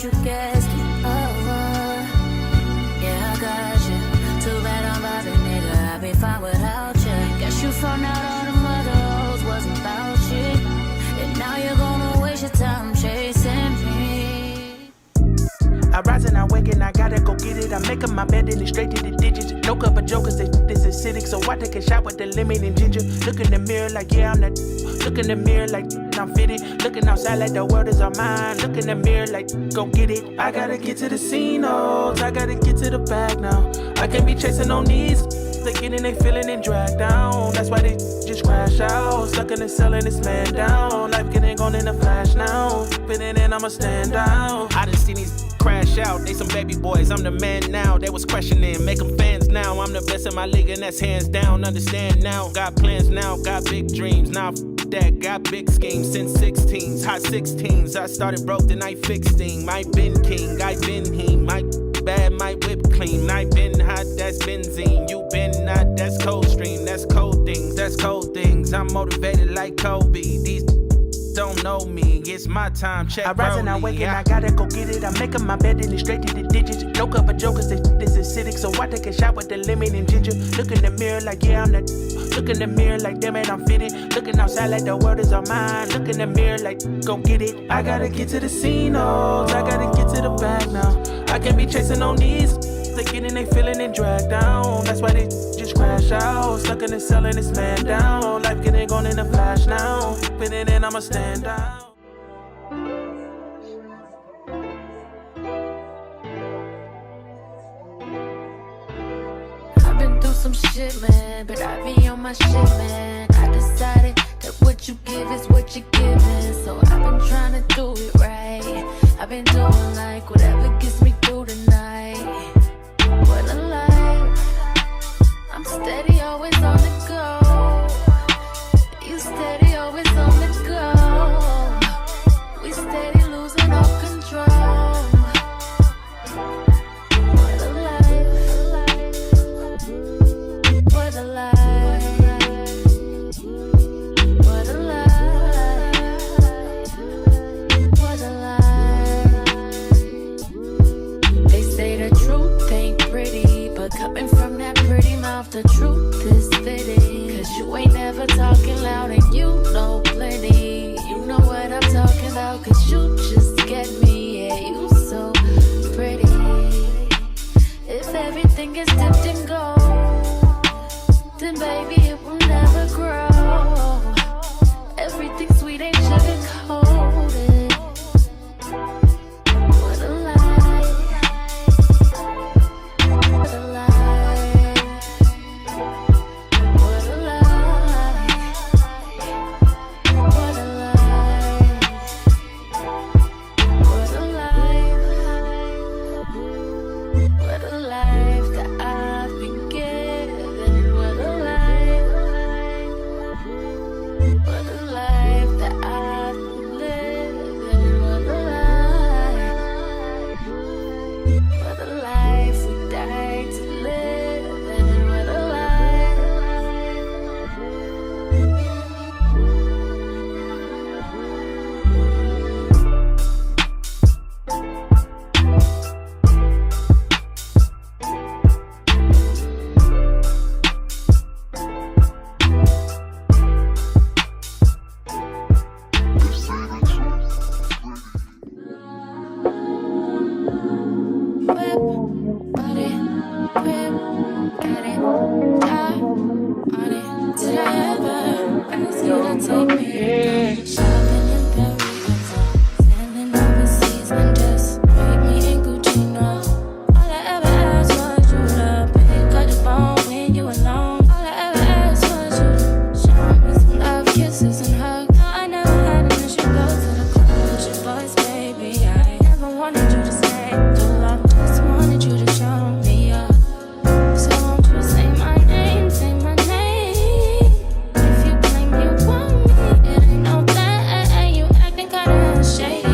but you guessed it. Yeah, I got you. Too bad I'm vibing, nigga. I'd be fine without you. Guess you found out all the mother hoes wasn't about shit. And now you're gonna waste your time chasing me. I rise and I wake and I gotta go get it. I'm making my bed and it's straight to the digits. No cup of jokers, this is acidic. So I take a shot with the lemon and ginger. Look in the mirror like, yeah, I'm that. Look in the mirror like, I'm fitted. Looking outside like the world is all mine. Look in the mirror like, go get it. I gotta get to the scene, oh, I gotta get to the bag now. I can't be chasing on these. They getting, they feeling and dragged down. That's why they just crash out. Stuck in the cell and it's man down. Life getting gone in a flash now. Fitting in, I'ma stand out. I done seen these crash out. They some baby boys, I'm the man now. They was questioning, make them fans now. I'm the best in my league and that's hands down. Understand now, got plans now, got big dreams. Now that, got big schemes since 16s, hot 16s. I started broke, then I fixed things. I been king, I been him. My bad, my whip clean. I been hot, that's benzene. You been not, that's cold stream. That's cold things, that's cold things. I'm motivated like Kobe. These don't know me, it's my time, check I rise and I wake and I gotta go get it. I'm making my bed and it's straight to the digits. No cup of jokers, this is acidic. So I take a shot with the lemon and ginger. Look in the mirror like, yeah, I'm that. Look in the mirror like, damn it, I'm fitted. Looking outside like the world is all mine. Look in the mirror like, go get it. I gotta get to the scene, oh, I gotta get to the bag now. I can't be chasing on these. They getting, they feeling and dragged down. That's why they just crash out. Stuck in the cell and it's man down. Life getting gone in a flash now. Fitting in, I'ma stand out. I've been through some shit, man, but I be on my shit, man. I decided that what you give is what you're giving. So I've been trying to do it right. I've been doing like whatever gets me through the night. What a life. I'm steady, always on the go. You steady, always on the go. We steady losing all control. What a life. What a life. What a life. What a life. They say the truth ain't pretty, but coming from that pretty mouth, the truth is fitting. Cause you ain't never talking loud and you know plenty. You know what I'm talking about, cause you just get me. Yeah, you so pretty. If everything is dipped in gold, then baby it will never grow. Everything sweet ain't sugar-coated. What a life. What a life. What a life. What a life. What a life. What a life that I've been given. What a life. What a life that I've been living. What a life. What a life we died to live. And what a life. Whip, got it, whip, got it, die on it. Did I ever ask you to take me shopping in Paris? Sailing overseas and just meet me in Gucci, no. All I ever asked was you to pick up the phone when you alone. All I ever asked was you to show me some love, kisses and hugs. No, I never had an issue, go to the club with your boys, baby. I never wanted you to stay too long. Just wanted you to show me up. So won't you say my name, say my name. If you claim you want me, it ain't no thing. You acting kinda shady.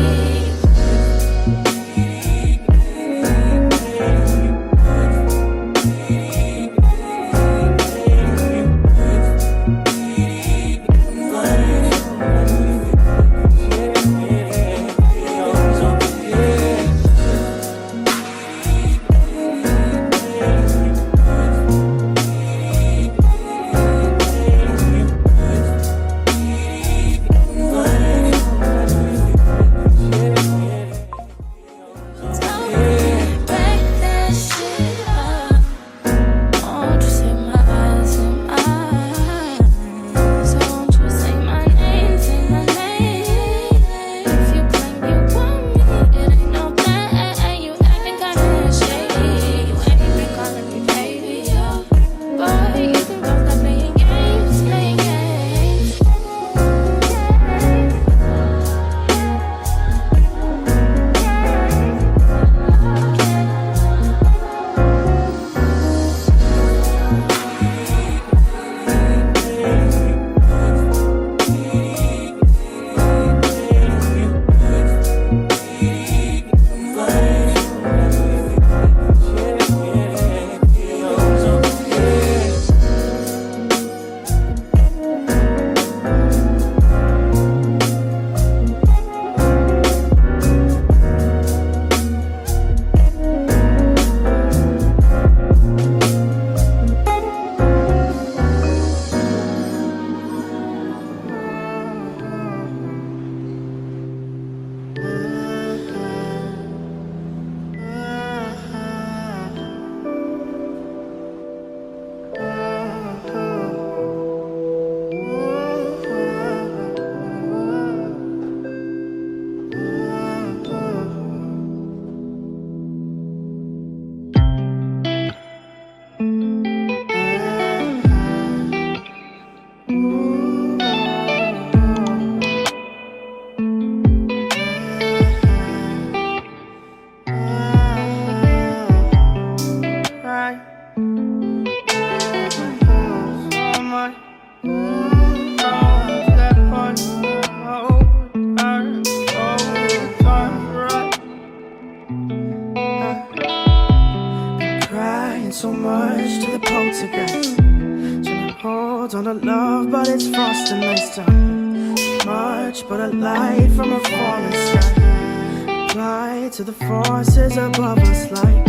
the poltergeist. Trying to hold on to love, but it's frosting nice time. Much but a light from a falling sky. Apply to the forces above us like.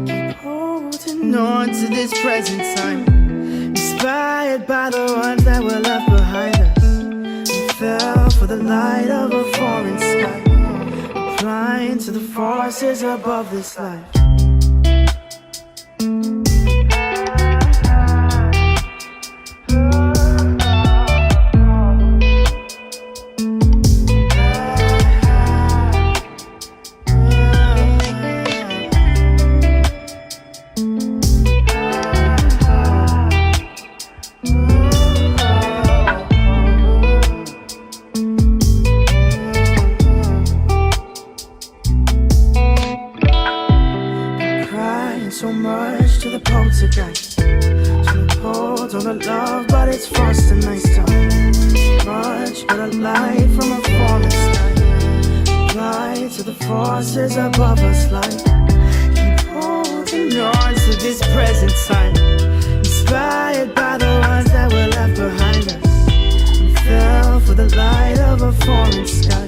Keep holding on to this present time. Inspired by the ones that were left behind us. We fell for the light of a falling sky. Applying to the forces above this life. So much to the poltergeist. Trying to hold on to love, but it's frosting nice time. Much but a light from a falling sky. Apply to the forces above us like. Keep holding on to this present time. Inspired by the ones that were left behind us. We fell for the light of a falling sky.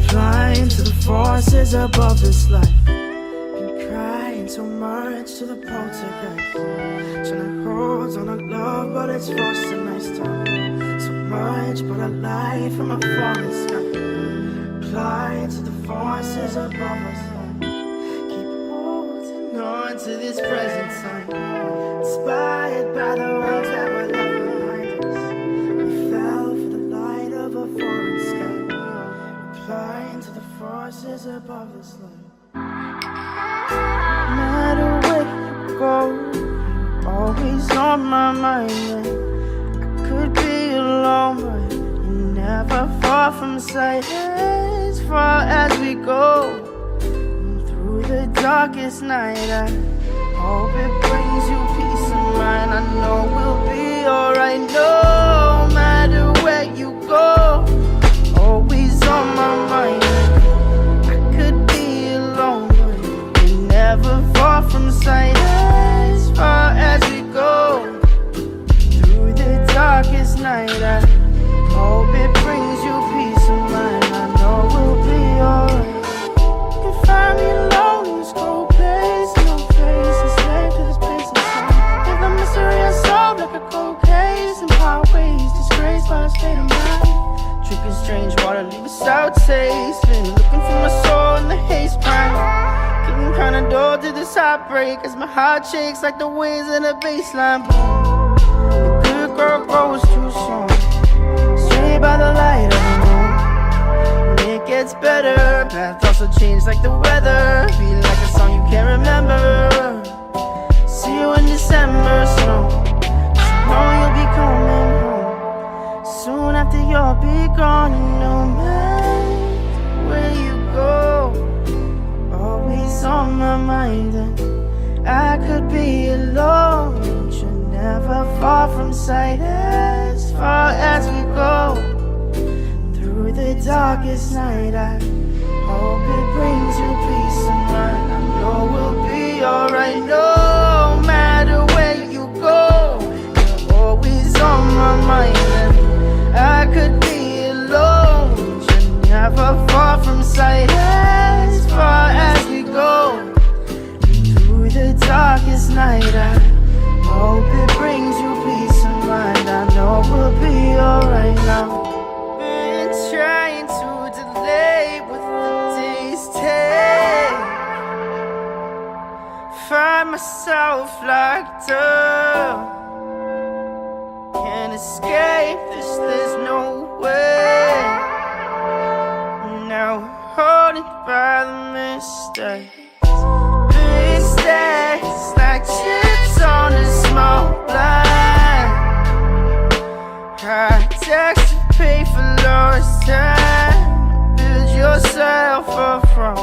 Applying to the forces above this life. So much to the poltergeist. Trying to hold on to love, but it's frosting nice time. So much but a light from a falling sky. Apply to the forces above us. Keep holding on to this present time. Inspired by the ones that were left behind us. We fell for the light of a falling sky. Applying to the forces above this light. No matter where you go, always on my mind. I could be alone, but you're never far from sight. As far as we go, through the darkest night, I hope it brings you peace of mind. I know we'll be alright. No matter where you go, always on my mind. Never far from sight. As far as we go, through the darkest night, I hope it brings you peace of mind. I know we'll be alright. You can find me alone in this cold place. No face, a slave to this place inside. If the mystery is solved like a cold case, and highways disgraced by a state of mind. Drinking strange water, leave a sour taste. Been looking for my soul in the haze prime. Getting kinda dull to this heartbreak as my heart shakes like the winds in a bassline. Boom. The good girl grows too soon. Straight by the light of the moon. And it gets better. Bad thoughts will change like the weather. Feel like a song you can't remember. See you in December snow. Know you'll be coming home soon after you'll be gone. And no matter where you go, always on my mind. And I could be alone, but you're never far from sight. As far as we go, through the darkest night, I hope it brings you peace of mind. I know we'll be alright. No matter where you go, you're always on my mind. And I could be alone, but you're never far from sight. As far as we go, through the darkest night, I hope it brings you peace of mind. I know we'll be alright now. Been trying to delay what the days take. Find myself locked up. Can't escape this, there's no way. Now haunted by the mistakes. Big stacks like chips on a small blind. High tax to pay for lost time. Build yourself up from